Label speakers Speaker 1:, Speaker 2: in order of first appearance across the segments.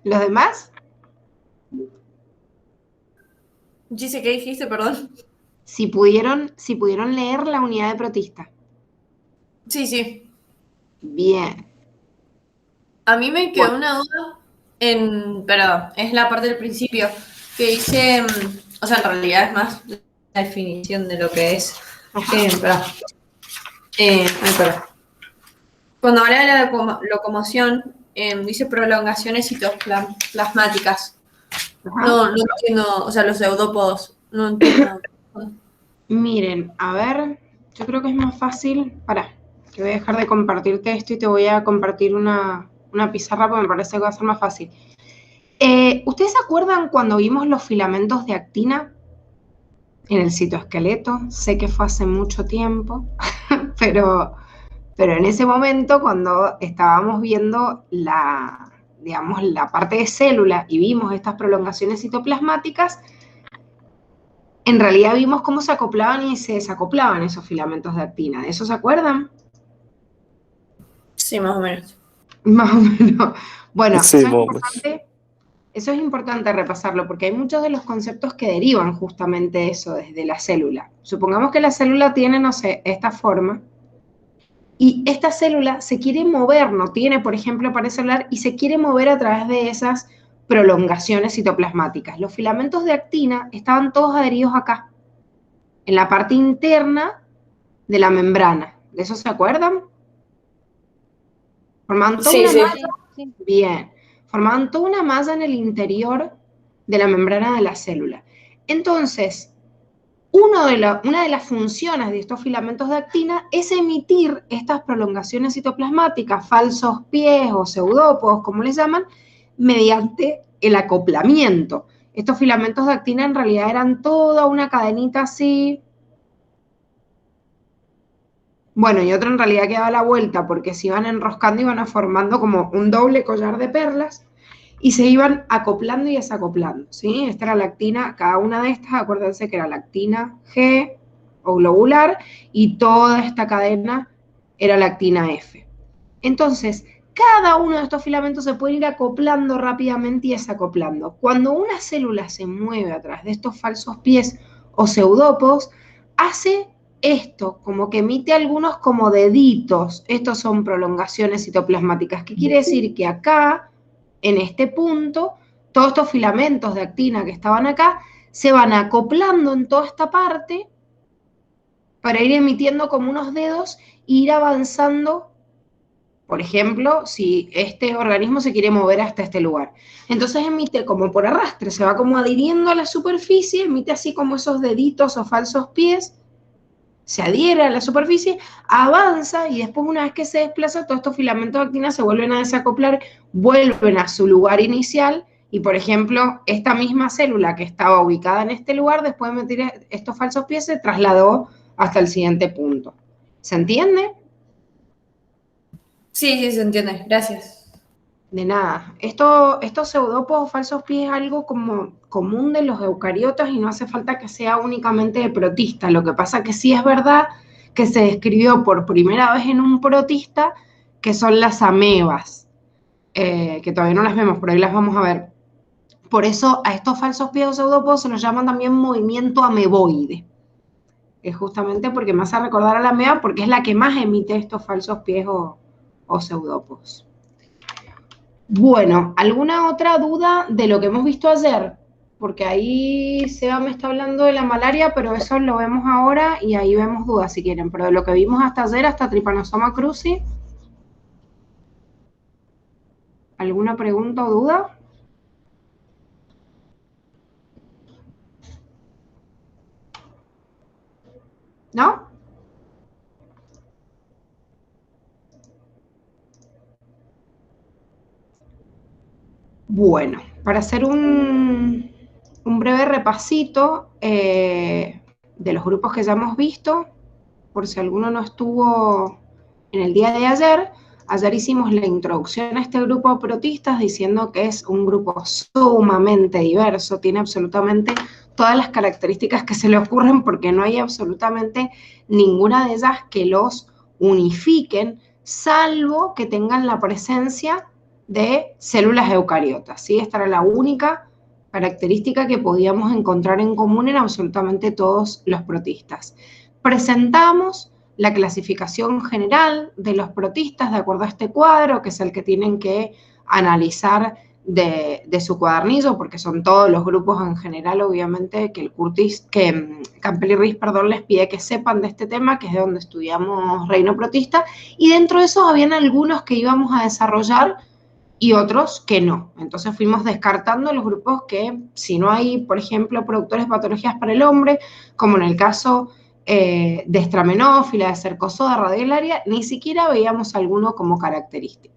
Speaker 1: ¿Los demás?
Speaker 2: Gise, ¿qué dijiste? Perdón.
Speaker 1: Si pudieron leer la unidad de protista.
Speaker 2: Sí, sí.
Speaker 1: Bien.
Speaker 2: A mí me
Speaker 1: Bueno,
Speaker 2: quedó una duda pero es la parte del principio, que dice, o sea, en realidad es más la definición de lo que es.
Speaker 1: ajá,
Speaker 2: Perdón. Ay, perdón. Cuando habla de la locomoción, dice prolongaciones citoplasmáticas.
Speaker 1: ajá.
Speaker 2: No entiendo, o sea, los pseudópodos, no entiendo.
Speaker 1: Miren, a ver, yo creo que es más fácil. Para, que voy a dejar de compartirte esto y te voy a compartir una pizarra porque me parece que va a ser más fácil. ¿Ustedes se acuerdan cuando vimos los filamentos de actina en el citoesqueleto? Sé que fue hace mucho tiempo, pero, pero en ese momento cuando estábamos viendo digamos, la parte de célula y vimos estas prolongaciones citoplasmáticas, en realidad vimos cómo se acoplaban y se desacoplaban esos filamentos de actina. ¿De eso se acuerdan?
Speaker 2: Sí, más o menos.
Speaker 1: Más o menos. Bueno,
Speaker 3: Sí, más o menos.
Speaker 1: eso es importante repasarlo porque hay muchos de los conceptos que derivan justamente de eso, desde la célula. Supongamos que la célula tiene, no sé, esta forma y esta célula se quiere mover, no tiene, por ejemplo, pared celular y se quiere mover a través de esas prolongaciones citoplasmáticas. Los filamentos de actina estaban todos adheridos acá, en la parte interna de la membrana. ¿De eso se acuerdan? Formaban toda
Speaker 2: Sí,
Speaker 1: una
Speaker 2: sí.
Speaker 1: malla, bien, formaban toda una malla en el interior de la membrana de la célula. Entonces, una de las funciones de estos filamentos de actina es emitir estas prolongaciones citoplasmáticas, falsos pies o pseudópodos, como les llaman, mediante el acoplamiento. Estos filamentos de actina en realidad eran toda una cadenita así. Bueno, y otro en realidad que daba la vuelta porque se iban enroscando, iban formando como un doble collar de perlas y se iban acoplando y desacoplando, ¿sí? Esta era la actina, cada una de estas, acuérdense que era la actina G o globular y toda esta cadena era la actina F. Entonces, cada uno de estos filamentos se puede ir acoplando rápidamente y desacoplando. Cuando una célula se mueve a través de estos falsos pies o pseudópodos, hace esto, como que emite algunos como deditos. Estos son prolongaciones citoplasmáticas. ¿Qué quiere decir? Que acá, en este punto, todos estos filamentos de actina que estaban acá se van acoplando en toda esta parte para ir emitiendo como unos dedos e ir avanzando. Por ejemplo, si este organismo se quiere mover hasta este lugar. Entonces emite como por arrastre, se va como adhiriendo a la superficie, emite así como esos deditos o falsos pies, se adhiere a la superficie, avanza y después una vez que se desplaza, todos estos filamentos de actina se vuelven a desacoplar, vuelven a su lugar inicial y, por ejemplo, esta misma célula que estaba ubicada en este lugar, después de meter estos falsos pies, se trasladó hasta el siguiente punto. ¿Se entiende?
Speaker 2: Sí, sí, se entiende. Gracias.
Speaker 1: De nada. Estos pseudópodos falsos pies es algo como común de los eucariotas y no hace falta que sea únicamente de protista. Lo que pasa que sí es verdad que se describió por primera vez en un protista, que son las amebas, que todavía no las vemos, pero ahí las vamos a ver. Por eso a estos falsos pies o pseudópodos se los llaman también movimiento ameboide. Es justamente porque me hace recordar a la ameba porque es la que más emite estos falsos pies o pseudópodos. Bueno, ¿alguna otra duda de lo que hemos visto ayer? Porque ahí Seba me está hablando de la malaria, pero eso lo vemos ahora y ahí vemos dudas si quieren. Pero de lo que vimos hasta ayer, hasta Trypanosoma cruzi, ¿alguna pregunta o duda? ¿No? Bueno, para hacer un breve repasito de los grupos que ya hemos visto, por si alguno no estuvo en el día de ayer, ayer hicimos la introducción a este grupo de protistas diciendo que es un grupo sumamente diverso, tiene absolutamente todas las características que se le ocurren porque no hay absolutamente ninguna de ellas que los unifiquen, salvo que tengan la presencia de células eucariotas, ¿sí? Esta era la única característica que podíamos encontrar en común en absolutamente todos los protistas. Presentamos la clasificación general de los protistas de acuerdo a este cuadro, que es el que tienen que analizar de su cuadernillo, porque son todos los grupos en general, obviamente, que Campbell y Riis, les pide que sepan de este tema, que es de donde estudiamos reino protista, y dentro de esos habían algunos que íbamos a desarrollar y otros que no. Entonces fuimos descartando los grupos que, si no hay, por ejemplo, productores de patologías para el hombre, como en el caso de estramenófila, de cercozoa, radiolaria, ni siquiera veíamos alguno como característica.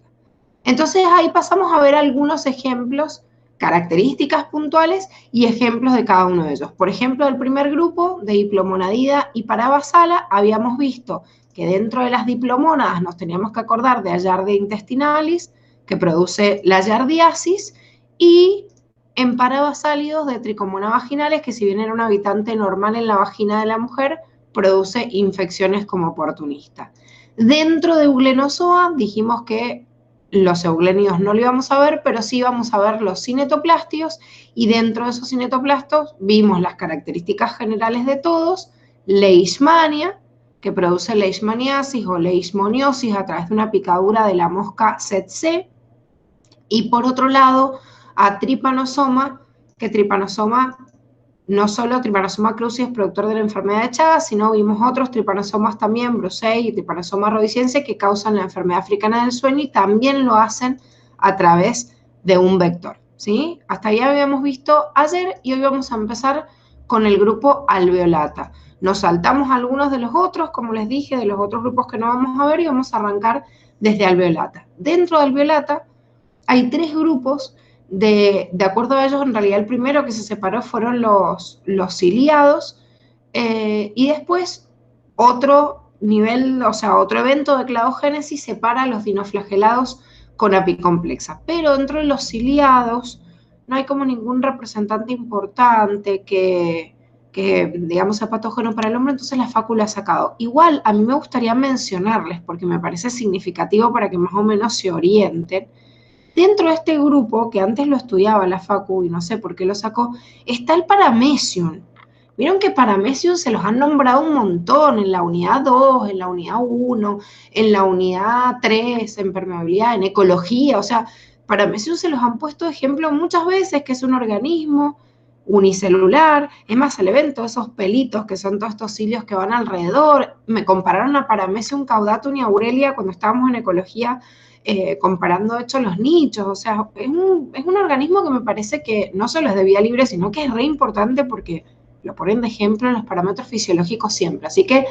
Speaker 1: Entonces ahí pasamos a ver algunos ejemplos, características puntuales y ejemplos de cada uno de ellos. Por ejemplo, del primer grupo, de diplomonadida y parabasala, habíamos visto que dentro de las diplomónadas nos teníamos que acordar de Ayardia intestinalis, que produce la yardiasis, y en parabasálidos de tricomona vaginales, que si bien era un habitante normal en la vagina de la mujer, produce infecciones como oportunista. Dentro de Euglenoszoa dijimos que los euglénidos no lo íbamos a ver, pero sí íbamos a ver los cinetoplastios, y dentro de esos cinetoplastos vimos las características generales de todos, leishmania, que produce leishmaniasis o leishmoniosis a través de una picadura de la mosca tsetse, y por otro lado a trypanosoma, que trypanosoma, no solo Trypanosoma cruzi es productor de la enfermedad de Chagas, sino vimos otros tripanosomas también, Brucei y Trypanosoma rhodesiense, que causan la enfermedad africana del sueño y también lo hacen a través de un vector, ¿sí? Hasta ahí habíamos visto ayer y hoy vamos a empezar con el grupo alveolata. Nos saltamos algunos de los otros, como les dije, de los otros grupos que no vamos a ver, y vamos a arrancar desde alveolata. Dentro de alveolata hay 3 grupos. De acuerdo a ellos, en realidad el primero que se separó fueron los ciliados, y después otro nivel, o sea, otro evento de cladogénesis separa a los dinoflagelados con apicomplexa. Pero dentro de los ciliados no hay como ningún representante importante que digamos, sea patógeno para el hombre, entonces la Facu lo ha sacado. Igual, a mí me gustaría mencionarles, porque me parece significativo para que más o menos se orienten. Dentro de este grupo, que antes lo estudiaba la Facu y no sé por qué lo sacó, está el Paramecium. Vieron que Paramecium se los han nombrado un montón en la unidad 2, en la unidad 1, en la unidad 3, en permeabilidad, en ecología. O sea, Paramecium se los han puesto de ejemplo muchas veces, que es un organismo unicelular. Es más, se le ven todos esos pelitos que son todos estos cilios que van alrededor. Me compararon a Paramecium caudatum y aurelia cuando estábamos en ecología, comparando de hecho los nichos. O sea, es un organismo que me parece que no solo es de vida libre, sino que es re importante porque lo ponen de ejemplo en los parámetros fisiológicos siempre. Así que,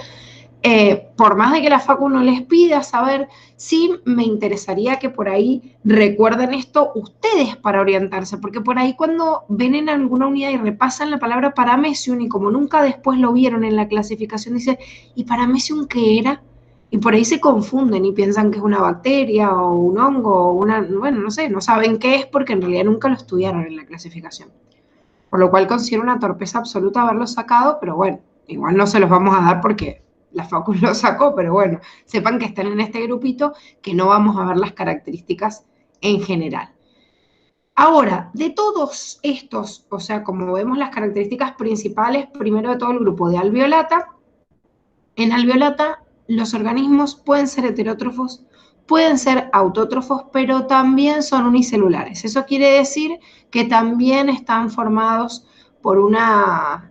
Speaker 1: por más de que la Facu no les pida saber, sí me interesaría que por ahí recuerden esto ustedes para orientarse, porque por ahí cuando ven en alguna unidad y repasan la palabra Paramecium y como nunca después lo vieron en la clasificación, dicen, ¿y Paramecium qué era? Y por ahí se confunden y piensan que es una bacteria o un hongo o bueno, no sé, no saben qué es porque en realidad nunca lo estudiaron en la clasificación. Por lo cual considero una torpeza absoluta haberlo sacado, pero bueno, igual no se los vamos a dar porque la Facu lo sacó, pero bueno, sepan que están en este grupito, que no vamos a ver las características en general. Ahora, de todos estos, o sea, como vemos las características principales, primero de todo el grupo de alveolata, en alveolata los organismos pueden ser heterótrofos, pueden ser autótrofos, pero también son unicelulares. Eso quiere decir que también están formados por una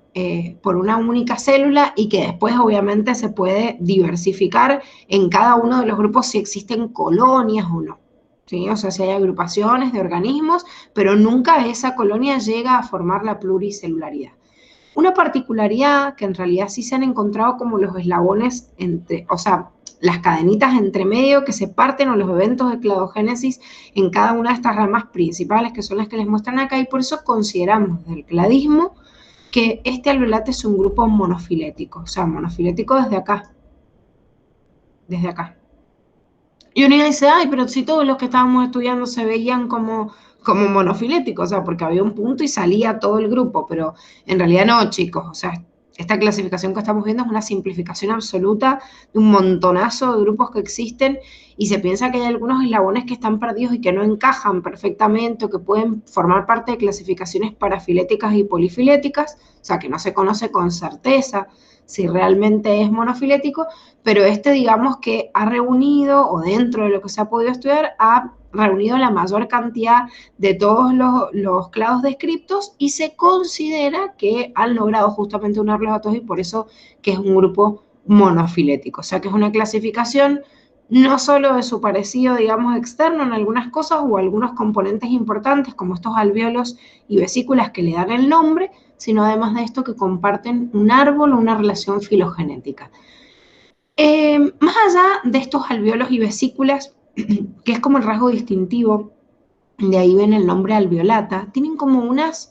Speaker 1: única célula y que después obviamente se puede diversificar en cada uno de los grupos si existen colonias o no, ¿sí? O sea, si hay agrupaciones de organismos, pero nunca esa colonia llega a formar la pluricelularidad. Una particularidad que en realidad sí se han encontrado como los eslabones o sea, las cadenitas entre medio que se parten o los eventos de cladogénesis en cada una de estas ramas principales que son las que les muestran acá, y por eso consideramos del cladismo que este alveolate es un grupo monofilético, o sea, monofilético desde acá. Desde acá. Y uno dice, ay, pero si todos los que estábamos estudiando se veían como monofiléticos, o sea, porque había un punto y salía todo el grupo, pero en realidad no, chicos, o sea, esta clasificación que estamos viendo es una simplificación absoluta de un montonazo de grupos que existen y se piensa que hay algunos eslabones que están perdidos y que no encajan perfectamente o que pueden formar parte de clasificaciones parafiléticas y polifiléticas, o sea, que no se conoce con certeza si realmente es monofilético, pero digamos que ha reunido, o dentro de lo que se ha podido estudiar, ha reunido la mayor cantidad de todos los clados descriptos y se considera que han logrado justamente unirlos a todos y por eso que es un grupo monofilético. O sea que es una clasificación no solo de su parecido, digamos, externo en algunas cosas o algunos componentes importantes como estos alvéolos y vesículas que le dan el nombre, sino además de esto que comparten un árbol o una relación filogenética. Más allá de estos alvéolos y vesículas, que es como el rasgo distintivo, de ahí ven el nombre alveolata, tienen como unos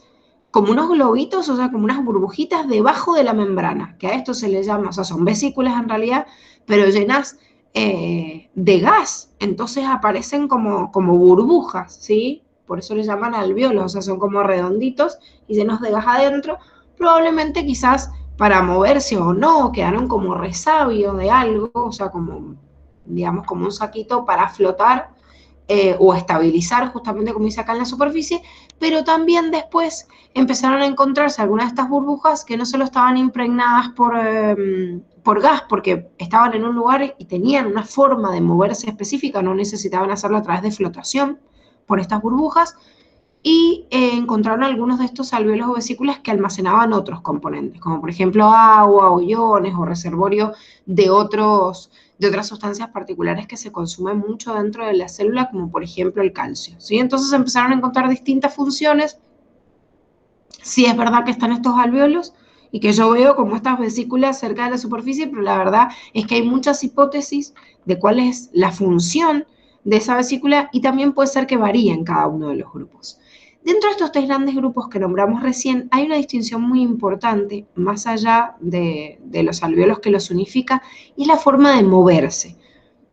Speaker 1: globitos, o sea, como unas burbujitas debajo de la membrana, que a esto se le llama, o sea, son vesículas en realidad, pero llenas de gas, entonces aparecen como burbujas, ¿sí? Por eso les llaman alvéolos, o sea, son como redonditos y llenos de gas adentro, probablemente quizás para moverse o no, quedaron como resabio de algo, o sea, como, digamos, como un saquito para flotar o estabilizar, justamente como dice acá en la superficie, pero también después empezaron a encontrarse algunas de estas burbujas que no solo estaban impregnadas por gas, porque estaban en un lugar y tenían una forma de moverse específica, no necesitaban hacerlo a través de flotación por estas burbujas, y encontraron algunos de estos alvéolos o vesículas que almacenaban otros componentes, como por ejemplo agua o iones o reservorio de otras sustancias particulares que se consumen mucho dentro de la célula, como por ejemplo el calcio, ¿sí? Entonces empezaron a encontrar distintas funciones. Sí es verdad que están estos alvéolos y que yo veo como estas vesículas cerca de la superficie, pero la verdad es que hay muchas hipótesis de cuál es la función de esa vesícula y también puede ser que varíe en cada uno de los grupos. Dentro de estos tres grandes grupos que nombramos recién, hay una distinción muy importante, más allá de los alvéolos que los unifica, y es la forma de moverse.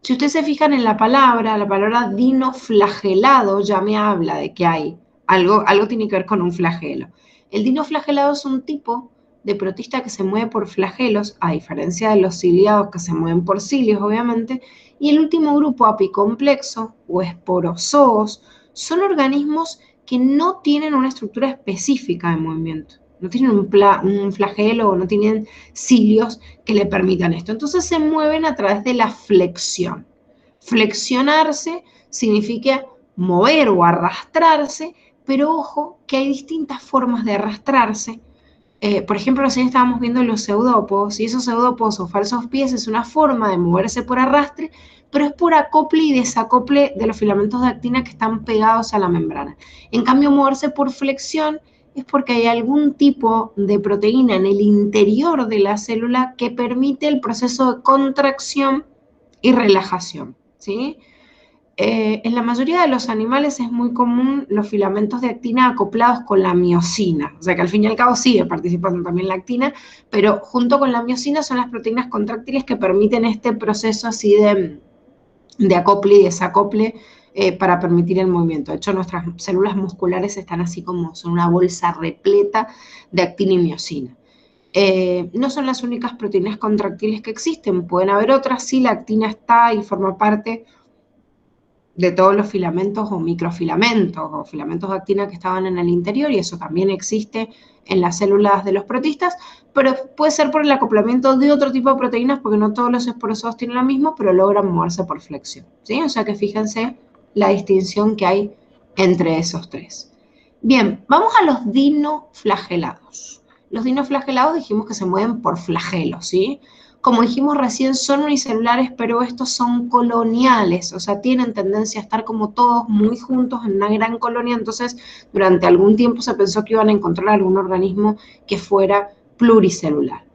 Speaker 1: Si ustedes se fijan en la palabra dinoflagelado ya me habla de que hay algo tiene que ver con un flagelo. El dinoflagelado es un tipo de protista que se mueve por flagelos, a diferencia de los ciliados que se mueven por cilios, obviamente, y el último grupo, apicomplexo o esporozoos, son organismos que no tienen una estructura específica de movimiento, no tienen un flagelo o no tienen cilios que le permitan esto. Entonces se mueven a través de la flexión. Flexionarse significa mover o arrastrarse, pero ojo que hay distintas formas de arrastrarse. Por ejemplo, recién estábamos viendo los pseudópodos, y esos pseudópodos o falsos pies es una forma de moverse por arrastre, pero es por acople y desacople de los filamentos de actina que están pegados a la membrana. En cambio, moverse por flexión es porque hay algún tipo de proteína en el interior de la célula que permite el proceso de contracción y relajación, ¿sí? En la mayoría de los animales es muy común los filamentos de actina acoplados con la miosina, o sea que al fin y al cabo sigue participando también la actina, pero junto con la miosina son las proteínas contráctiles que permiten este proceso así de acople y desacople para permitir el movimiento. De hecho, nuestras células musculares están así como son una bolsa repleta de actina y miosina. No son las únicas proteínas contractiles que existen, pueden haber otras, sí, la actina está y forma parte de todos los filamentos o microfilamentos o filamentos de actina que estaban en el interior, y eso también existe en las células de los protistas, pero puede ser por el acoplamiento de otro tipo de proteínas, porque no todos los esporozoos tienen lo mismo, pero logran moverse por flexión, ¿sí? O sea que fíjense la distinción que hay entre esos tres. Bien, vamos a los dinoflagelados. Los dinoflagelados dijimos que se mueven por flagelos, ¿sí? Como dijimos recién, son unicelulares, pero estos son coloniales, o sea, tienen tendencia a estar como todos muy juntos en una gran colonia, entonces durante algún tiempo se pensó que iban a encontrar algún organismo que fuera pluricelular.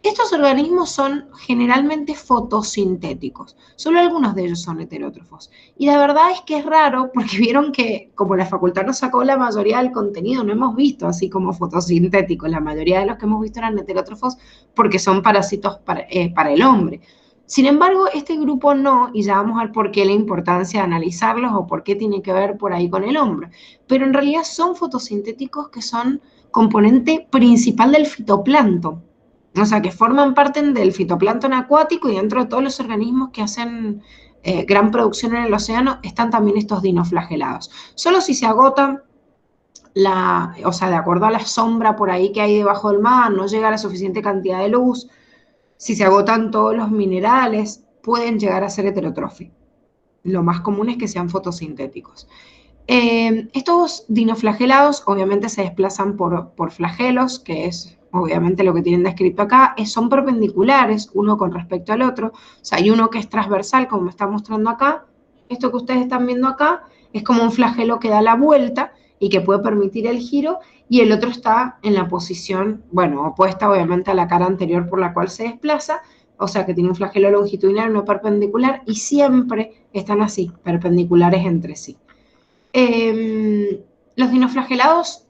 Speaker 1: Estos organismos son generalmente fotosintéticos, solo algunos de ellos son heterótrofos. Y la verdad es que es raro porque vieron que como la facultad nos sacó la mayoría del contenido, no hemos visto así como fotosintéticos, la mayoría de los que hemos visto eran heterótrofos porque son parásitos para el hombre. Sin embargo, este grupo no, y ya vamos a ver por qué la importancia de analizarlos o por qué tiene que ver por ahí con el hombre. Pero en realidad son fotosintéticos que son componente principal del fitoplancton. O sea, que forman parte del fitoplancton acuático y dentro de todos los organismos que hacen gran producción en el océano están también estos dinoflagelados. Solo si se agotan, o sea, de acuerdo a la sombra por ahí que hay debajo del mar, no llega la suficiente cantidad de luz, si se agotan todos los minerales, pueden llegar a ser heterotróficos. Lo más común es que sean fotosintéticos. Estos dinoflagelados obviamente se desplazan por flagelos, que es obviamente lo que tienen descrito acá, son perpendiculares uno con respecto al otro. O sea, hay uno que es transversal, como me está mostrando acá. Esto que ustedes están viendo acá es como un flagelo que da la vuelta y que puede permitir el giro, y el otro está en la posición, bueno, opuesta obviamente a la cara anterior por la cual se desplaza, o sea que tiene un flagelo longitudinal, no perpendicular, y siempre están así, perpendiculares entre sí. Los dinoflagelados,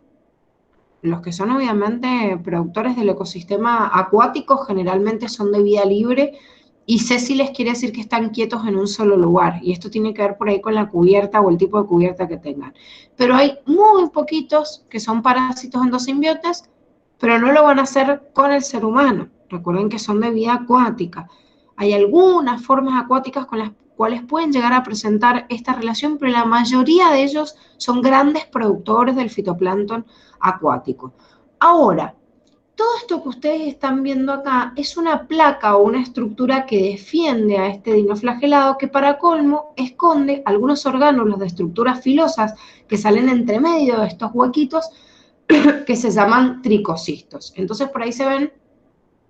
Speaker 1: los que son obviamente productores del ecosistema acuático, generalmente son de vida libre y sésiles quiere decir que están quietos en un solo lugar, y esto tiene que ver por ahí con la cubierta o el tipo de cubierta que tengan. Pero hay muy poquitos que son parásitos endosimbiontes, pero no lo van a hacer con el ser humano. Recuerden que son de vida acuática. Hay algunas formas acuáticas con las cuales pueden llegar a presentar esta relación, pero la mayoría de ellos son grandes productores del fitoplancton acuático. Ahora, todo esto que ustedes están viendo acá es una placa o una estructura que defiende a este dinoflagelado, que para colmo esconde algunos orgánulos de estructuras filosas que salen entre medio de estos huequitos que se llaman tricocistos. Entonces por ahí se ven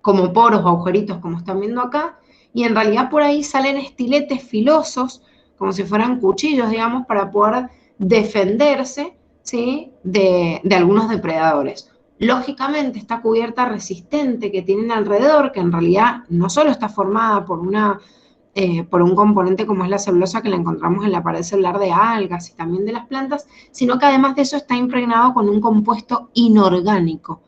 Speaker 1: como poros o agujeritos, como están viendo acá, y en realidad por ahí salen estiletes filosos, como si fueran cuchillos, digamos, para poder defenderse, ¿sí?, de algunos depredadores. Lógicamente, esta cubierta resistente que tienen alrededor, que en realidad no solo está formada por un componente como es la celulosa que la encontramos en la pared celular de algas y también de las plantas, sino que además de eso está impregnado con un compuesto inorgánico,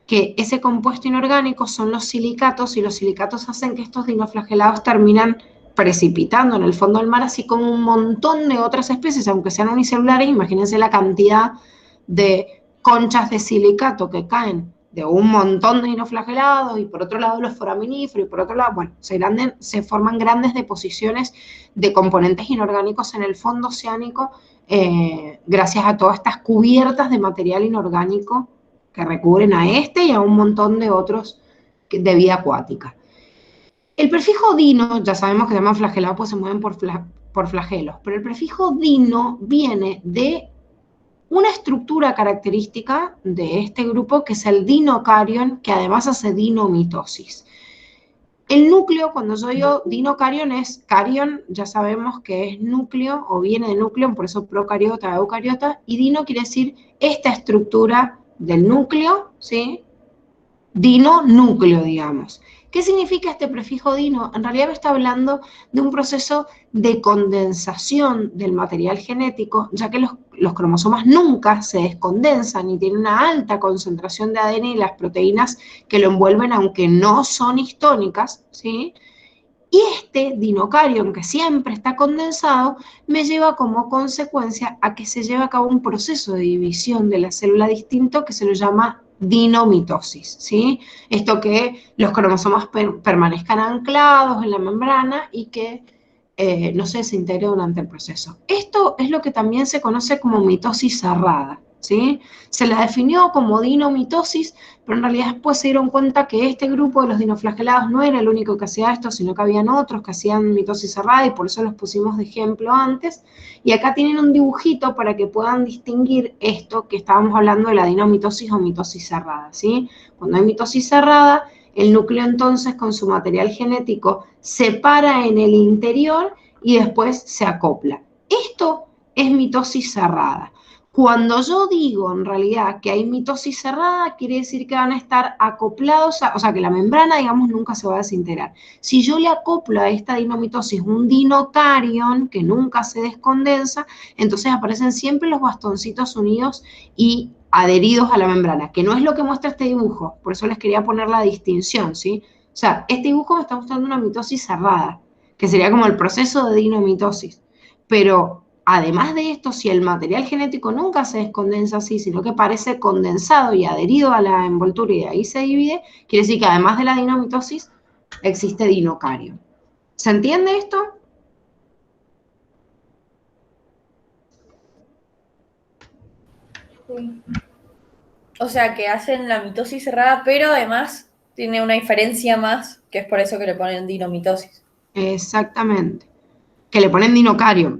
Speaker 1: que ese compuesto inorgánico son los silicatos, y los silicatos hacen que estos dinoflagelados terminan precipitando en el fondo del mar, así como un montón de otras especies, aunque sean unicelulares. Imagínense la cantidad de conchas de silicato que caen de un montón de dinoflagelados, y por otro lado los foraminíferos, y por otro lado, bueno, se forman grandes deposiciones de componentes inorgánicos en el fondo oceánico, gracias a todas estas cubiertas de material inorgánico que recubren a este y a un montón de otros de vida acuática. El prefijo dino, ya sabemos que se llaman flagelados, pues se mueven por flagelos, pero el prefijo dino viene de una estructura característica de este grupo, que es el dinocarion, que además hace dinomitosis. El núcleo, cuando yo digo dinocarion, es carion, ya sabemos que es núcleo o viene de núcleo, por eso procariota, eucariota, y dino quiere decir esta estructura del núcleo, ¿sí? Dino, núcleo, digamos. ¿Qué significa este prefijo dino? En realidad me está hablando de un proceso de condensación del material genético, ya que los cromosomas nunca se descondensan y tienen una alta concentración de ADN y las proteínas que lo envuelven, aunque no son histónicas, ¿sí? Y este dinocarion, que siempre está condensado, me lleva como consecuencia a que se lleve a cabo un proceso de división de la célula distinto que se lo llama dinomitosis, ¿sí? Esto que los cromosomas permanezcan anclados en la membrana y que no se desintegre durante el proceso. Esto es lo que también se conoce como mitosis cerrada, ¿sí? Se la definió como dinomitosis, pero en realidad después se dieron cuenta que este grupo de los dinoflagelados no era el único que hacía esto, sino que habían otros que hacían mitosis cerrada, y por eso los pusimos de ejemplo antes. Y acá tienen un dibujito para que puedan distinguir esto que estábamos hablando de la dinomitosis o mitosis cerrada, ¿sí? Cuando hay mitosis cerrada, el núcleo entonces con su material genético se para en el interior y después se acopla. Esto es mitosis cerrada. Cuando yo digo en realidad que hay mitosis cerrada, quiere decir que van a estar acoplados, o sea que la membrana, digamos, nunca se va a desintegrar. Si yo le acoplo a esta dinomitosis un dinocarion que nunca se descondensa, entonces aparecen siempre los bastoncitos unidos y adheridos a la membrana, que no es lo que muestra este dibujo, por eso les quería poner la distinción, ¿sí? O sea, este dibujo me está mostrando una mitosis cerrada, que sería como el proceso de dinomitosis, pero además de esto, si el material genético nunca se descondensa así, sino que parece condensado y adherido a la envoltura y de ahí se divide, quiere decir que además de la dinomitosis, existe dinocario. ¿Se entiende esto?
Speaker 2: O sea, que hacen la mitosis cerrada, pero además tiene una diferencia más, que es por eso que le ponen dinomitosis.
Speaker 1: Exactamente. Que le ponen dinocario,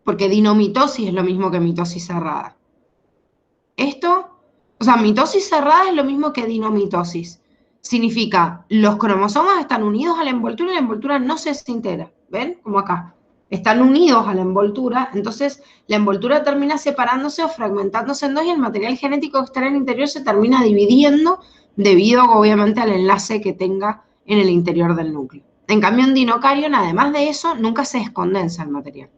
Speaker 1: porque dinomitosis es lo mismo que mitosis cerrada. Esto, o sea, mitosis cerrada es lo mismo que dinomitosis. Significa, los cromosomas están unidos a la envoltura no se desintegra. ¿Ven? Como acá. Están unidos a la envoltura, entonces la envoltura termina separándose o fragmentándose en dos y el material genético que está en el interior se termina dividiendo debido, obviamente, al enlace que tenga en el interior del núcleo. En cambio, en dinocarion, además de eso, nunca se descondensa el material.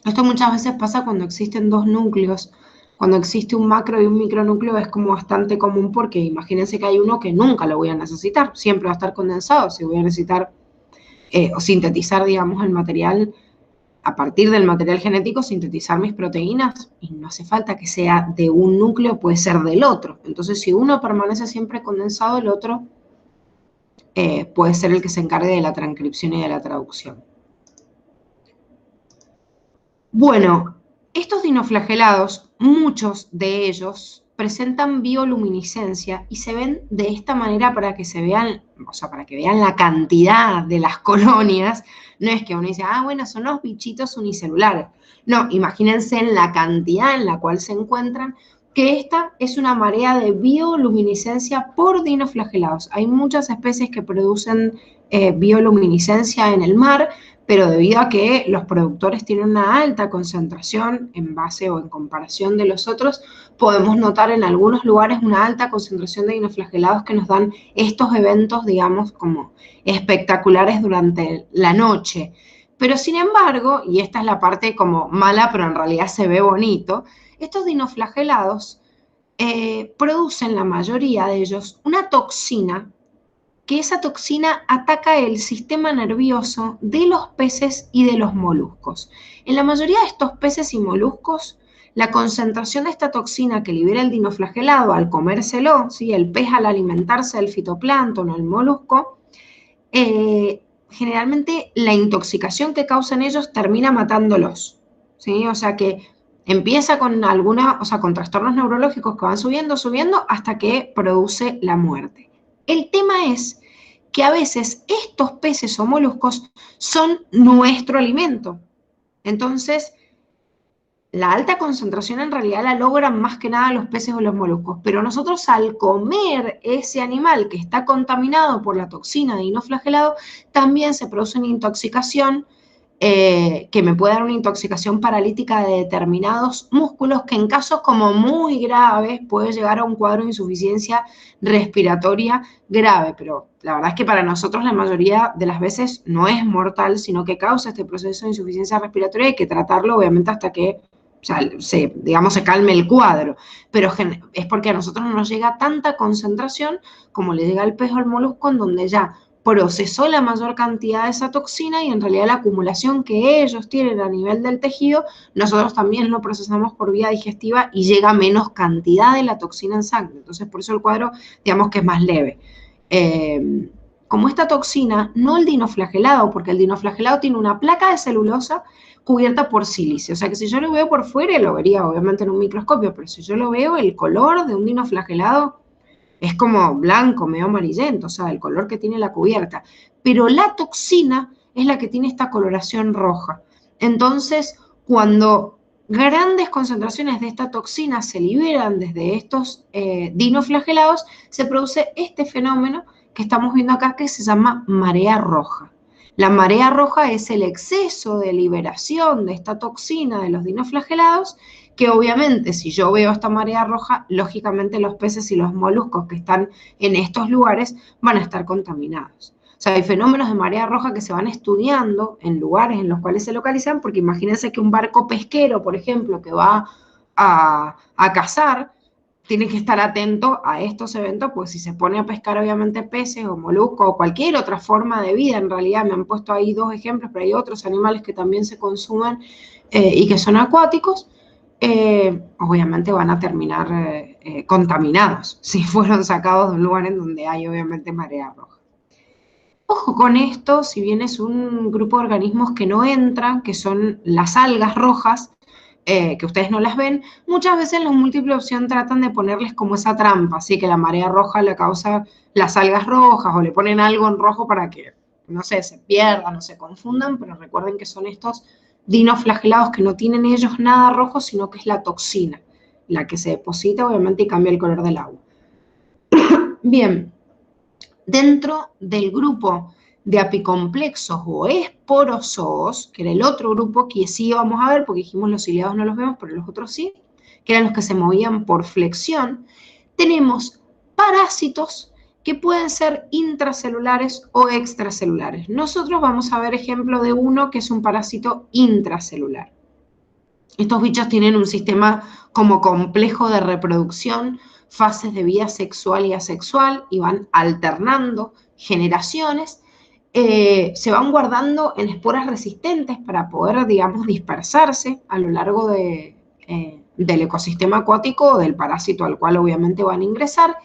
Speaker 1: Esto muchas veces pasa cuando existen dos núcleos. Cuando existe un macro y un micronúcleo es como bastante común porque imagínense que hay uno que nunca lo voy a necesitar, siempre va a estar condensado, si voy a necesitar o sintetizar, digamos, el material, a partir del material genético, sintetizar mis proteínas, y no hace falta que sea de un núcleo, puede ser del otro. Entonces, si uno permanece siempre condensado, el otro puede ser el que se encargue de la transcripción y de la traducción. Bueno, estos dinoflagelados, muchos de ellos presentan bioluminiscencia y se ven de esta manera para que se vean, o sea, para que vean la cantidad de las colonias. No es que uno dice, ah, bueno, son los bichitos unicelulares. No, imagínense en la cantidad en la cual se encuentran, que esta es una marea de bioluminiscencia por dinoflagelados. Hay muchas especies que producen bioluminiscencia en el mar, pero debido a que los productores tienen una alta concentración en base o en comparación de los otros, podemos notar en algunos lugares una alta concentración de dinoflagelados que nos dan estos eventos, digamos, como espectaculares durante la noche. Pero sin embargo, y esta es la parte como mala, pero en realidad se ve bonito, estos dinoflagelados producen, la mayoría de ellos, una toxina, que esa toxina ataca el sistema nervioso de los peces y de los moluscos. En la mayoría de estos peces y moluscos, la concentración de esta toxina que libera el dinoflagelado al comérselo, ¿sí? El pez al alimentarse del fitoplancton o el molusco, generalmente la intoxicación que causan ellos termina matándolos, ¿sí? O sea que empieza con con trastornos neurológicos que van subiendo, hasta que produce la muerte. El tema es que a veces estos peces o moluscos son nuestro alimento. Entonces, la alta concentración en realidad la logran más que nada los peces o los moluscos, pero nosotros al comer ese animal que está contaminado por la toxina de dinoflagelado, también se produce una intoxicación que me puede dar una intoxicación paralítica de determinados músculos que en casos como muy graves puede llegar a un cuadro de insuficiencia respiratoria grave, pero la verdad es que para nosotros la mayoría de las veces no es mortal, sino que causa este proceso de insuficiencia respiratoria y hay que tratarlo obviamente hasta que se calme el cuadro, pero es porque a nosotros no nos llega tanta concentración como le llega al pez o al molusco, en donde ya procesó la mayor cantidad de esa toxina y en realidad la acumulación que ellos tienen a nivel del tejido, nosotros también lo procesamos por vía digestiva y llega menos cantidad de la toxina en sangre. Entonces, por eso el cuadro, digamos que es más leve. Como esta toxina, no el dinoflagelado, porque el dinoflagelado tiene una placa de celulosa cubierta por sílice. O sea que si yo lo veo por fuera, lo vería obviamente en un microscopio, pero si yo lo veo, el color de un dinoflagelado es como blanco, medio amarillento, o sea, el color que tiene la cubierta. Pero la toxina es la que tiene esta coloración roja. Entonces, cuando grandes concentraciones de esta toxina se liberan desde estos dinoflagelados, se produce este fenómeno que estamos viendo acá que se llama marea roja. La marea roja es el exceso de liberación de esta toxina de los dinoflagelados, que obviamente si yo veo esta marea roja, lógicamente los peces y los moluscos que están en estos lugares van a estar contaminados. O sea, hay fenómenos de marea roja que se van estudiando en lugares en los cuales se localizan, porque imagínense que un barco pesquero, por ejemplo, que va a cazar, tiene que estar atento a estos eventos, pues si se pone a pescar obviamente peces o moluscos o cualquier otra forma de vida, en realidad me han puesto ahí 2 ejemplos, pero hay otros animales que también se consumen y que son acuáticos, obviamente van a terminar contaminados si fueron sacados de un lugar en donde hay obviamente marea roja. Ojo con esto, si bien es un grupo de organismos que no entran, que son las algas rojas, que ustedes no las ven, muchas veces los múltiples opción tratan de ponerles como esa trampa, así que la marea roja le causa las algas rojas o le ponen algo en rojo para que, no sé, se pierdan o se confundan, pero recuerden que son estos dinoflagelados que no tienen ellos nada rojo, sino que es la toxina, la que se deposita obviamente y cambia el color del agua. Bien, dentro del grupo de apicomplexos o esporozoos, que era el otro grupo que sí vamos a ver, porque dijimos los ciliados no los vemos, pero los otros sí, que eran los que se movían por flexión, tenemos parásitos que pueden ser intracelulares o extracelulares. Nosotros vamos a ver ejemplo de uno que es un parásito intracelular. Estos bichos tienen un sistema como complejo de reproducción, fases de vida sexual y asexual, y van alternando generaciones, se van guardando en esporas resistentes para poder, digamos, dispersarse a lo largo del ecosistema acuático o del parásito al cual obviamente van a ingresar,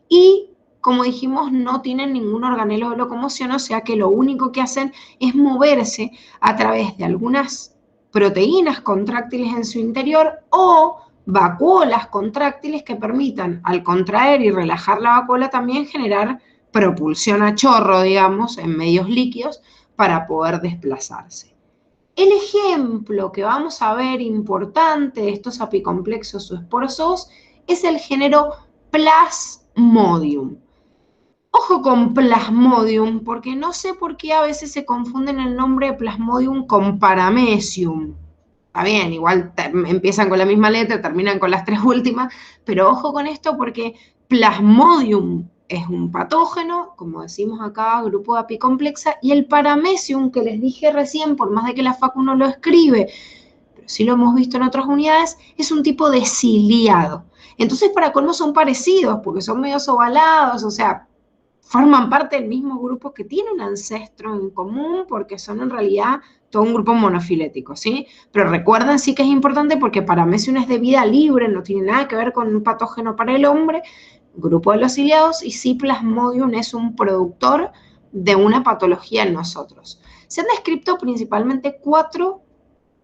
Speaker 1: y como dijimos, no tienen ningún organelo de locomoción, o sea que lo único que hacen es moverse a través de algunas proteínas contráctiles en su interior o vacuolas contráctiles que permitan, al contraer y relajar la vacuola, también generar propulsión a chorro, digamos, en medios líquidos para poder desplazarse. El ejemplo que vamos a ver importante de estos apicomplexos o esporozoos es el género Plasmodium. Ojo con Plasmodium, porque no sé por qué a veces se confunden el nombre de Plasmodium con Paramecium. Está bien, igual empiezan con la misma letra, terminan con las 3 últimas, pero ojo con esto porque Plasmodium es un patógeno, como decimos acá, grupo de apicomplexa, y el Paramecium que les dije recién, por más de que la Facu no lo escribe, pero sí lo hemos visto en otras unidades, es un tipo de ciliado. Entonces, para colmo son parecidos, porque son medios ovalados, o sea, forman parte del mismo grupo que tiene un ancestro en común, porque son en realidad todo un grupo monofilético, ¿sí? Pero recuerden sí que es importante porque Paramecium es de vida libre, no tiene nada que ver con un patógeno para el hombre, grupo de los ciliados, y sí Plasmodium es un productor de una patología en nosotros. Se han descrito principalmente 4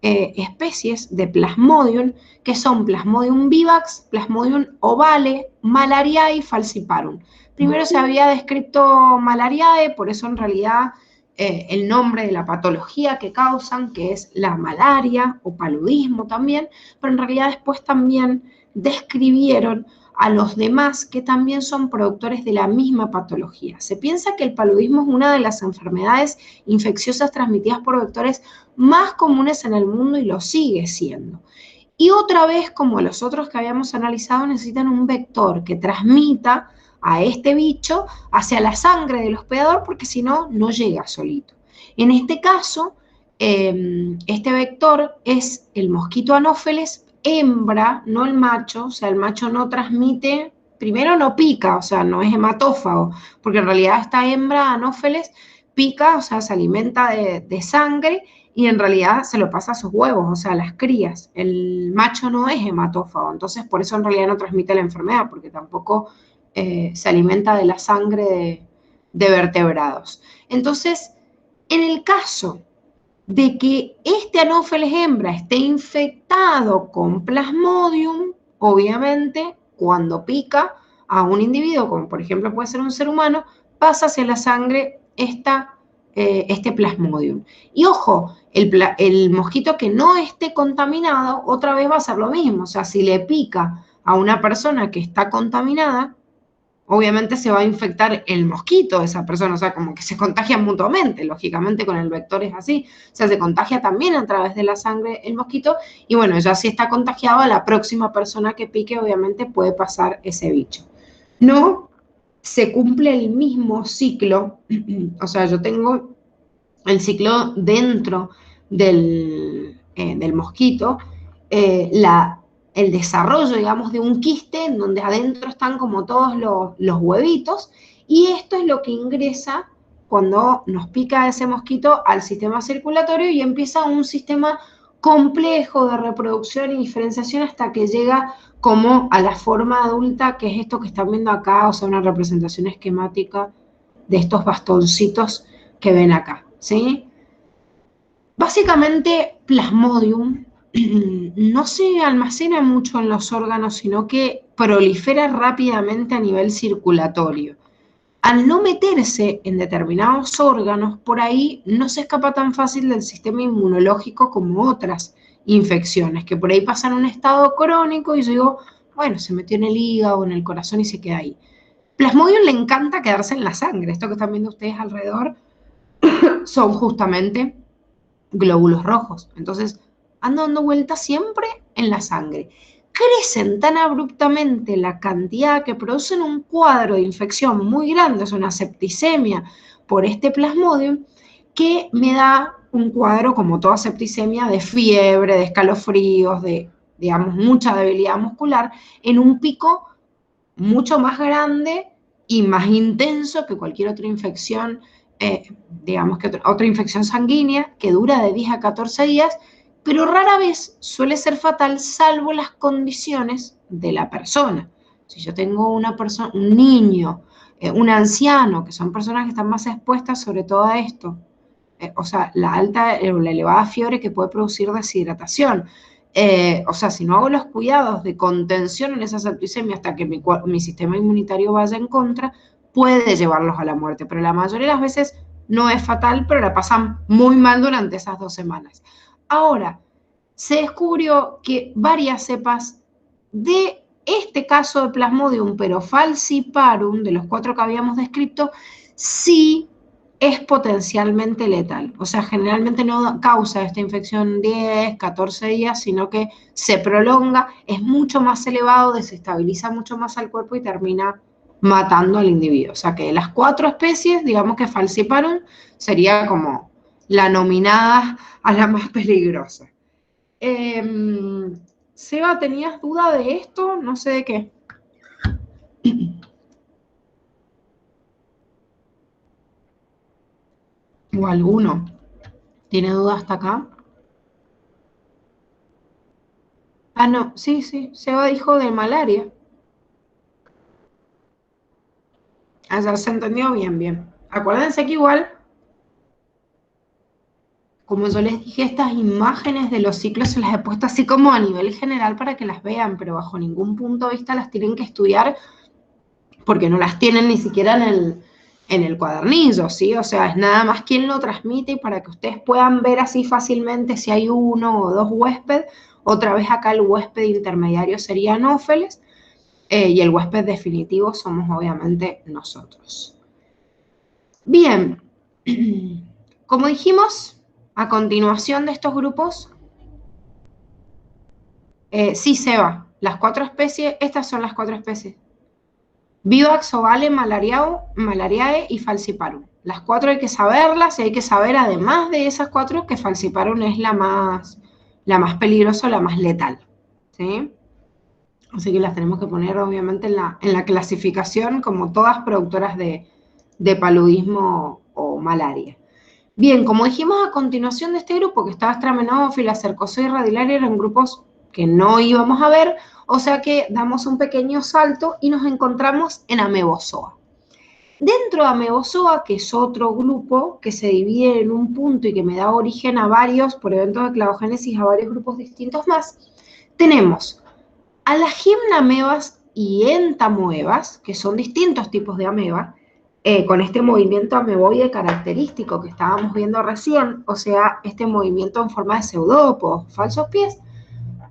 Speaker 1: especies de Plasmodium, que son Plasmodium vivax, Plasmodium ovale, Malariae y Falciparum. Primero se había descrito Malariae, por eso en realidad el nombre de la patología que causan, que es la malaria o paludismo también, pero en realidad después también describieron a los demás que también son productores de la misma patología. Se piensa que el paludismo es una de las enfermedades infecciosas transmitidas por vectores más comunes en el mundo y lo sigue siendo. Y otra vez, como los otros que habíamos analizado, necesitan un vector que transmita a este bicho hacia la sangre del hospedador, porque si no, no llega solito. En este caso, este vector es el mosquito Anopheles hembra, no el macho, o sea, el macho no transmite, primero no pica, o sea, no es hematófago, porque en realidad esta hembra Anopheles pica, o sea, se alimenta de sangre y en realidad se lo pasa a sus huevos, o sea, a las crías. El macho no es hematófago, entonces por eso en realidad no transmite la enfermedad, porque tampoco se alimenta de la sangre de vertebrados. Entonces, en el caso de que este Anopheles hembra esté infectado con Plasmodium, obviamente, cuando pica a un individuo, como por ejemplo puede ser un ser humano, pasa hacia la sangre este Plasmodium. Y ojo, el mosquito que no esté contaminado, otra vez va a hacer lo mismo. O sea, si le pica a una persona que está contaminada, obviamente se va a infectar el mosquito de esa persona, o sea, como que se contagian mutuamente, lógicamente con el vector es así, o sea, se contagia también a través de la sangre el mosquito, y bueno, ya si está contagiado, a la próxima persona que pique, obviamente puede pasar ese bicho. No se cumple el mismo ciclo, o sea, yo tengo el ciclo dentro del mosquito, la el desarrollo, digamos, de un quiste en donde adentro están como todos los huevitos, y esto es lo que ingresa cuando nos pica ese mosquito al sistema circulatorio y empieza un sistema complejo de reproducción y diferenciación hasta que llega como a la forma adulta, que es esto que están viendo acá, o sea, una representación esquemática de estos bastoncitos que ven acá, ¿sí? Básicamente, Plasmodium no se almacena mucho en los órganos, sino que prolifera rápidamente a nivel circulatorio. Al no meterse en determinados órganos, por ahí no se escapa tan fácil del sistema inmunológico como otras infecciones, que por ahí pasan un estado crónico y yo digo, bueno, se metió en el hígado, en el corazón y se queda ahí. Plasmodium le encanta quedarse en la sangre. Esto que están viendo ustedes alrededor son justamente glóbulos rojos. Entonces, andan dando vueltas siempre en la sangre. Crecen tan abruptamente la cantidad que producen un cuadro de infección muy grande, es una septicemia por este Plasmodium, que me da un cuadro, como toda septicemia, de fiebre, de escalofríos, de, digamos, mucha debilidad muscular, en un pico mucho más grande y más intenso que cualquier otra infección, digamos que otra infección sanguínea que dura de 10 a 14 días, pero rara vez suele ser fatal salvo las condiciones de la persona. Si yo tengo una persona, un niño, un anciano, que son personas que están más expuestas sobre todo a esto, o sea, la alta o la elevada fiebre que puede producir deshidratación. O sea, si no hago los cuidados de contención en esa septicemia hasta que mi sistema inmunitario vaya en contra, puede llevarlos a la muerte, pero la mayoría de las veces no es fatal, pero la pasan muy mal durante esas 2 semanas. Ahora, se descubrió que varias cepas de este caso de Plasmodium, pero falciparum, de los 4 que habíamos descrito, sí es potencialmente letal. O sea, generalmente no causa esta infección 10, 14 días, sino que se prolonga, es mucho más elevado, desestabiliza mucho más al cuerpo y termina matando al individuo. O sea, que de las 4 especies, digamos que Falciparum sería como la nominada a la más peligrosa. Seba, ¿tenías duda de esto? No sé de qué. ¿O alguno tiene duda hasta acá? Ah, no, sí, sí, Seba dijo de malaria. Ah, ya se entendió bien, bien. Acuérdense que igual, como yo les dije, estas imágenes de los ciclos se las he puesto así como a nivel general para que las vean, pero bajo ningún punto de vista las tienen que estudiar porque no las tienen ni siquiera en el cuadernillo, ¿sí? O sea, es nada más quien lo transmite y para que ustedes puedan ver así fácilmente si hay 1 o 2 huéspedes. Otra vez acá el huésped intermediario sería Anófeles y el huésped definitivo somos obviamente nosotros. Bien, como dijimos, a continuación de estos grupos, sí, Seba, las 4 especies, estas son las 4 especies. Vivax, Ovale, Malariae y Falciparum. Las 4 hay que saberlas y hay que saber, además de esas 4, que Falciparum es la más peligrosa, la más letal, ¿sí? Así que las tenemos que poner, obviamente, en la clasificación como todas productoras de paludismo o malaria. Bien, como dijimos a continuación de este grupo, que estaba Astramenófila, Cercozoa y Radiolaria, eran grupos que no íbamos a ver, o sea que damos un pequeño salto y nos encontramos en Amebozoa. Dentro de Amebozoa, que es otro grupo que se divide en un punto y que me da origen a varios, por eventos de cladogénesis, a varios grupos distintos más, tenemos a las gimnamebas y entamoebas, que son distintos tipos de ameba, con este movimiento ameboide característico que estábamos viendo recién, o sea, este movimiento en forma de pseudópodos, falsos pies,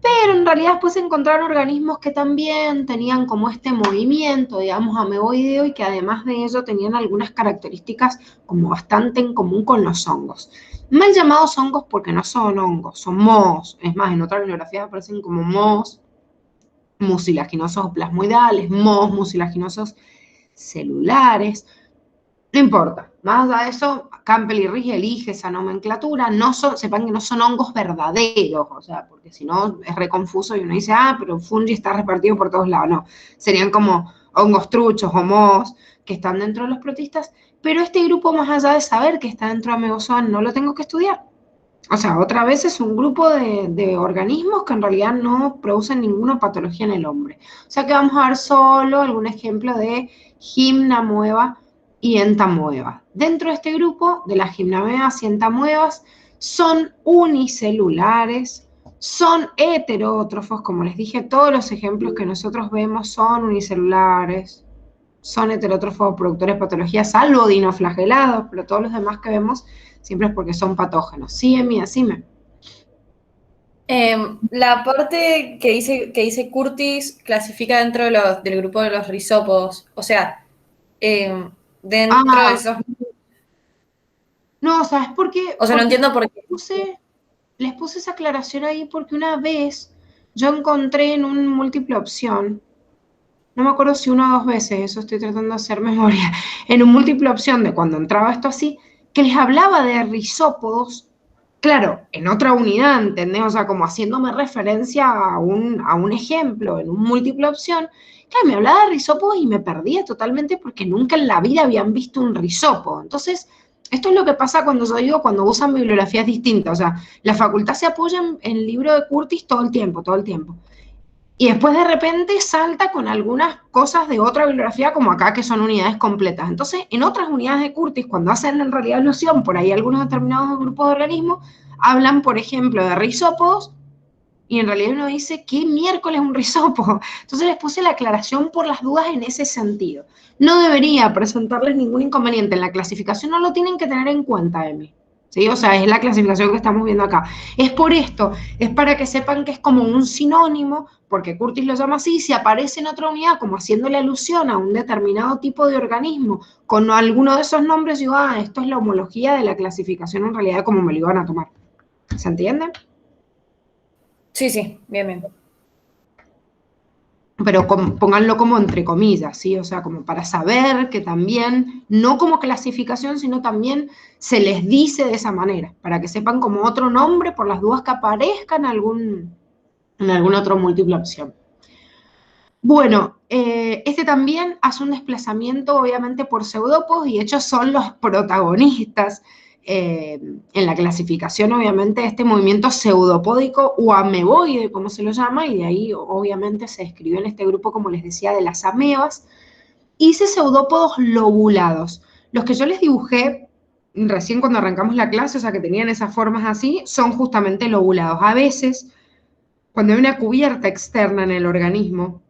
Speaker 1: pero en realidad después se encontraron organismos que también tenían como este movimiento, digamos, ameboideo y que además de ello tenían algunas características como bastante en común con los hongos. Mal llamados hongos porque no son hongos, son mohos. Es más, en otras bibliografías aparecen como mohos mucilaginosos o plasmoidales, mohos mucilaginosos celulares. No importa, más allá de eso, Campbell y Ries elige esa nomenclatura, sepan que no son hongos verdaderos, o sea, porque si no es re confuso y uno dice, pero fungi está repartido por todos lados, no, serían como hongos truchos o mohos que están dentro de los protistas, pero este grupo, más allá de saber que está dentro de Amegozoan, no lo tengo que estudiar. O sea, otra vez es un grupo de organismos que en realidad no producen ninguna patología en el hombre. O sea que vamos a ver solo algún ejemplo de gimnamoeba y entamoeba. Dentro de este grupo, de las gimnamoebas y entamoebas, son unicelulares, son heterótrofos, como les dije, todos los ejemplos que nosotros vemos son unicelulares, son heterótrofos productores de patologías, salvo dinoflagelados, pero todos los demás que vemos siempre es porque son patógenos. Sí, Emi, decime.
Speaker 2: La parte que dice Curtis clasifica dentro del grupo de los risópodos, o sea, dentro de esos...
Speaker 1: No, ¿sabes por qué?
Speaker 2: O sea, no entiendo por qué.
Speaker 1: Les puse esa aclaración ahí porque una vez yo encontré en un múltiple opción, no me acuerdo si una o dos veces, eso estoy tratando de hacer memoria, en un múltiple opción de cuando entraba esto así, que les hablaba de risópodos, claro, en otra unidad, ¿entendés? O sea, como haciéndome referencia a un ejemplo en un múltiple opción, claro, me hablaba de risópodos y me perdía totalmente porque nunca en la vida habían visto un risópodo. Entonces, esto es lo que pasa cuando yo digo, cuando usan bibliografías distintas, o sea, la facultad se apoya en el libro de Curtis todo el tiempo, todo el tiempo. Y después de repente salta con algunas cosas de otra bibliografía, como acá, que son unidades completas. Entonces, en otras unidades de Curtis, cuando hacen en realidad alusión por ahí algunos determinados grupos de organismos, hablan, por ejemplo, de risópodos, y en realidad uno dice, ¿qué miércoles un risópodo? Entonces les puse la aclaración por las dudas en ese sentido. No debería presentarles ningún inconveniente. En la clasificación no lo tienen que tener en cuenta, Emi. ¿Sí? O sea, es la clasificación que estamos viendo acá. Es por esto, es para que sepan que es como un sinónimo, porque Curtis lo llama así, si aparece en otra unidad como haciéndole alusión a un determinado tipo de organismo con alguno de esos nombres, digo, esto es la homología de la clasificación en realidad como me lo iban a tomar. ¿Se entiende?
Speaker 2: Sí, sí, bien, bien.
Speaker 1: Pero pónganlo como entre comillas, ¿sí? O sea, como para saber que también, no como clasificación, sino también se les dice de esa manera, para que sepan como otro nombre por las dudas que aparezca en algún otro múltiple opción. Bueno, este también hace un desplazamiento obviamente por pseudópodos y de hecho son los protagonistas en la clasificación obviamente de este movimiento pseudopódico o ameboide, como se lo llama, y de ahí obviamente se describió en este grupo, como les decía, de las amebas, y dice pseudópodos lobulados. Los que yo les dibujé recién cuando arrancamos la clase, o sea, que tenían esas formas así, son justamente lobulados. A veces, cuando hay una cubierta externa en el organismo,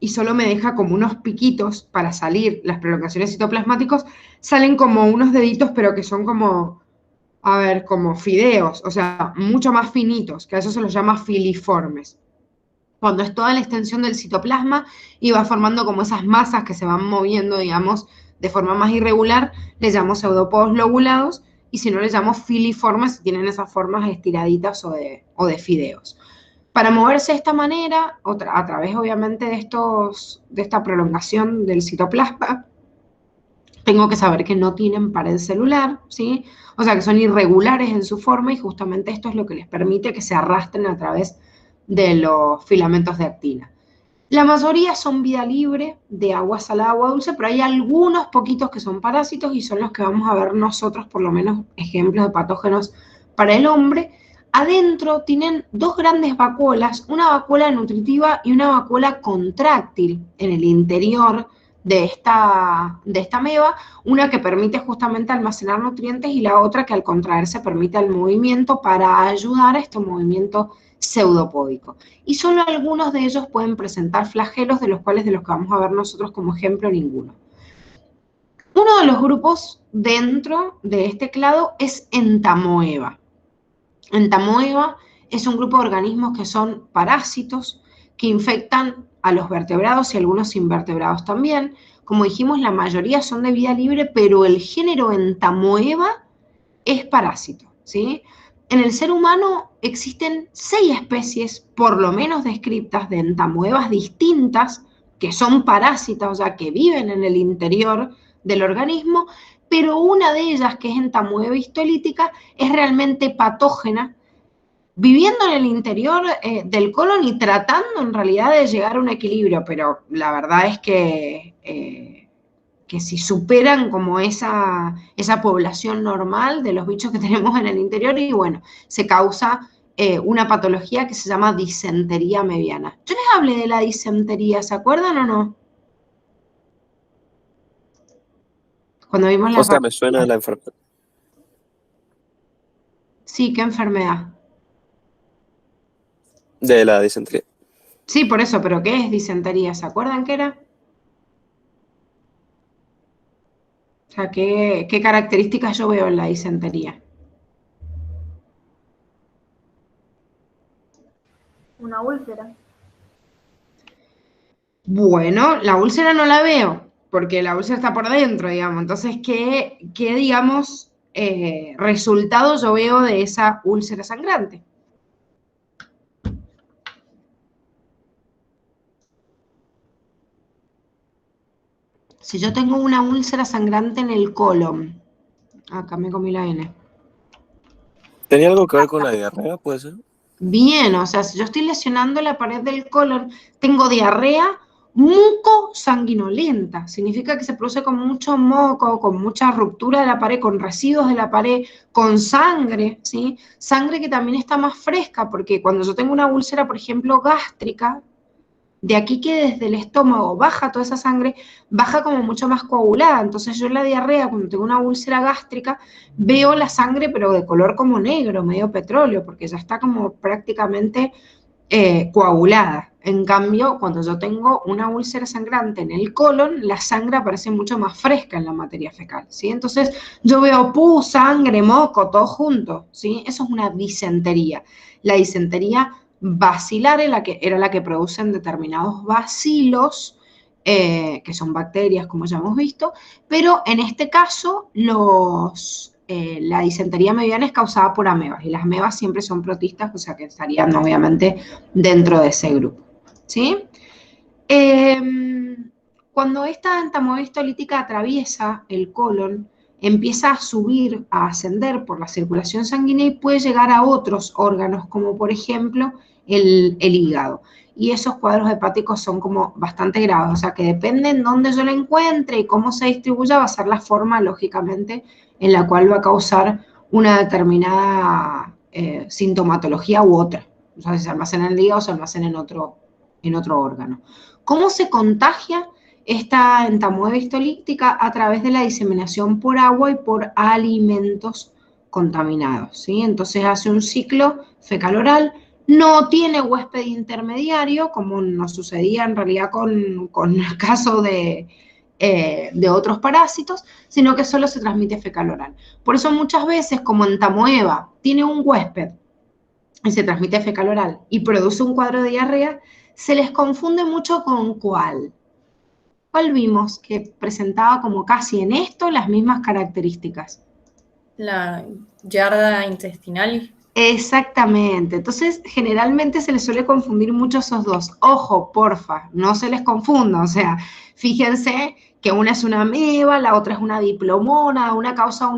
Speaker 1: y solo me deja como unos piquitos para salir las prolongaciones citoplasmáticos, salen como unos deditos, pero que son como, a ver, como fideos, o sea, mucho más finitos, que a eso se los llama filiformes. Cuando es toda la extensión del citoplasma y va formando como esas masas que se van moviendo, digamos, de forma más irregular, les llamo pseudópodos lobulados, y si no, les llamo filiformes si tienen esas formas estiraditas o de fideos. Para moverse de esta manera, a través obviamente de esta prolongación del citoplasma, tengo que saber que no tienen pared celular, ¿sí? O sea, que son irregulares en su forma y justamente esto es lo que les permite que se arrastren a través de los filamentos de actina. La mayoría son vida libre, de agua salada, agua dulce, pero hay algunos poquitos que son parásitos y son los que vamos a ver nosotros, por lo menos ejemplos de patógenos para el hombre. Adentro tienen dos grandes vacuolas, una vacuola nutritiva y una vacuola contráctil en el interior de esta ameba, una que permite justamente almacenar nutrientes y la otra que al contraerse permite el movimiento para ayudar a este movimiento pseudopódico. Y solo algunos de ellos pueden presentar flagelos, de los que vamos a ver nosotros como ejemplo ninguno. Uno de los grupos dentro de este clado es Entamoeba. Entamoeba es un grupo de organismos que son parásitos, que infectan a los vertebrados y algunos invertebrados también. Como dijimos, la mayoría son de vida libre, pero el género Entamoeba es parásito, ¿sí? En el ser humano existen 6 especies, por lo menos descritas, de entamoebas distintas, que son parásitas, o sea, que viven en el interior del organismo, pero una de ellas, que es entamoeba histolítica, es realmente patógena, viviendo en el interior del colon y tratando en realidad de llegar a un equilibrio, pero la verdad es que si superan como esa población normal de los bichos que tenemos en el interior, y bueno, se causa una patología que se llama disentería meviana. Yo les hablé de la disentería, ¿se acuerdan o no? Cuando vimos
Speaker 3: O
Speaker 1: las
Speaker 3: sea, me suena
Speaker 1: bacterias.
Speaker 3: la enfermedad
Speaker 1: Sí, ¿qué enfermedad?
Speaker 3: de la disentería.
Speaker 1: Sí, por eso, pero ¿qué es disentería? ¿Se acuerdan qué era? O sea, ¿qué características yo veo en la disentería?
Speaker 4: Una úlcera.
Speaker 1: Bueno, la úlcera no la veo, porque la úlcera está por dentro, digamos. Entonces, ¿qué digamos, resultado yo veo de esa úlcera sangrante? Si yo tengo una úlcera sangrante en el colon, acá me comí la N.
Speaker 3: ¿Tenía algo que ver con la diarrea, puede ser?
Speaker 1: Bien, o sea, si yo estoy lesionando la pared del colon, tengo diarrea mucosanguinolenta. Significa que se produce con mucho moco, con mucha ruptura de la pared, con residuos de la pared, con sangre, ¿sí? Sangre que también está más fresca, porque cuando yo tengo una úlcera, por ejemplo, gástrica, de aquí que desde el estómago baja toda esa sangre, baja como mucho más coagulada. Entonces yo en la diarrea, cuando tengo una úlcera gástrica, veo la sangre pero de color como negro, medio petróleo, porque ya está como prácticamente coagulada. En cambio, cuando yo tengo una úlcera sangrante en el colon, la sangre aparece mucho más fresca en la materia fecal, ¿sí? Entonces yo veo pus, sangre, moco, todo junto, ¿sí? Eso es una disentería. La disentería bacilar era la que producen determinados bacilos, que son bacterias, como ya hemos visto, pero en este caso la disentería meviana es causada por amebas, y las amebas siempre son protistas, o sea que estarían obviamente dentro de ese grupo, ¿sí? Cuando esta entamoeba histolítica atraviesa el colon, empieza a subir, a ascender por la circulación sanguínea y puede llegar a otros órganos, como por ejemplo el hígado. Y esos cuadros hepáticos son como bastante graves, o sea que depende en dónde yo la encuentre y cómo se distribuya, va a ser la forma, lógicamente, en la cual va a causar una determinada sintomatología u otra. O sea, si se almacena en el hígado o se almacena en otro órgano. ¿Cómo se contagia esta entamoeba histolítica? A través de la diseminación por agua y por alimentos contaminados, ¿sí? Entonces hace un ciclo fecal-oral, no tiene huésped intermediario, como nos sucedía en realidad con el caso de otros parásitos, sino que solo se transmite fecal-oral. Por eso muchas veces, como entamoeba tiene un huésped y se transmite fecal-oral y produce un cuadro de diarrea, se les confunde mucho con cuál. ¿Cuál vimos que presentaba como casi en esto las mismas características?
Speaker 2: La yarda intestinal.
Speaker 1: Exactamente. Entonces, generalmente se les suele confundir mucho esos dos. Ojo, porfa, no se les confunda. O sea, fíjense que una es una ameba, la otra es una diplomona, una causa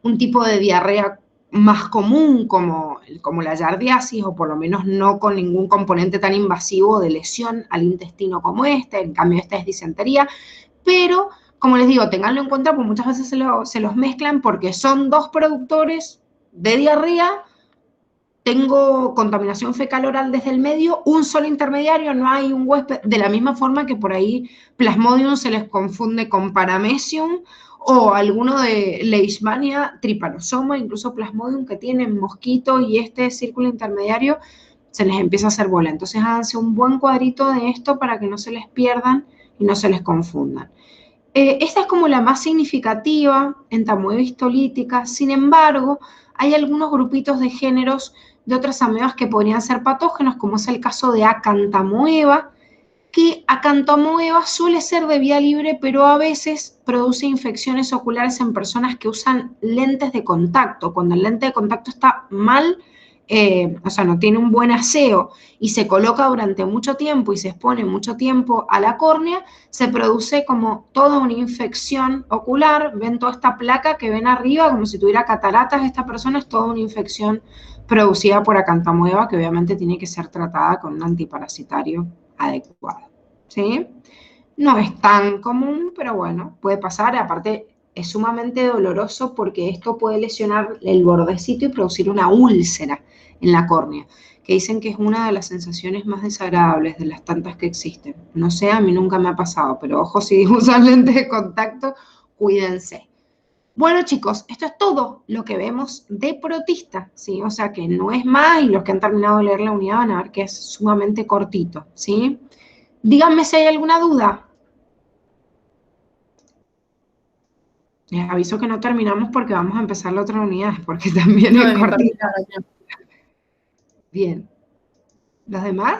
Speaker 1: un tipo de diarrea más común como la yardiasis, o por lo menos no con ningún componente tan invasivo de lesión al intestino como este. En cambio, esta es disentería. Pero, como les digo, tenganlo en cuenta, porque muchas veces se los mezclan porque son dos productores de diarrea. Tengo contaminación fecal oral desde el medio, un solo intermediario, no hay un huésped, de la misma forma que por ahí Plasmodium se les confunde con Paramecium, o alguno de Leishmania trypanosoma, incluso Plasmodium, que tienen mosquitos y este círculo intermediario, se les empieza a hacer bola. Entonces háganse un buen cuadrito de esto para que no se les pierdan y no se les confundan. Esta es como la más significativa, entamoeba histolítica. Sin embargo, hay algunos grupitos de géneros de otras amebas que podrían ser patógenos, como es el caso de Acanthamoeba, que Acanthamoeba suele ser de vía libre, pero a veces produce infecciones oculares en personas que usan lentes de contacto. Cuando el lente de contacto está mal o sea, no tiene un buen aseo y se coloca durante mucho tiempo y se expone mucho tiempo a la córnea, se produce como toda una infección ocular. Ven toda esta placa que ven arriba, como si tuviera cataratas. Esta persona es toda una infección producida por acantamueva que obviamente tiene que ser tratada con un antiparasitario adecuado, ¿sí? No es tan común, pero bueno, puede pasar. Aparte, es sumamente doloroso porque esto puede lesionar el bordecito y producir una úlcera en la córnea, que dicen que es una de las sensaciones más desagradables de las tantas que existen. No sé, a mí nunca me ha pasado, pero ojo, si usan lentes de contacto, cuídense. Bueno, chicos, esto es todo lo que vemos de protista, ¿sí? O sea que no es más, y los que han terminado de leer la unidad van a ver que es sumamente cortito, ¿sí? Díganme si hay alguna duda. Les aviso que no terminamos porque vamos a empezar la otra unidad, porque también
Speaker 2: No,
Speaker 1: es
Speaker 2: de mi parte,
Speaker 1: cortito.
Speaker 2: nada, ya.
Speaker 1: Bien. ¿Los demás?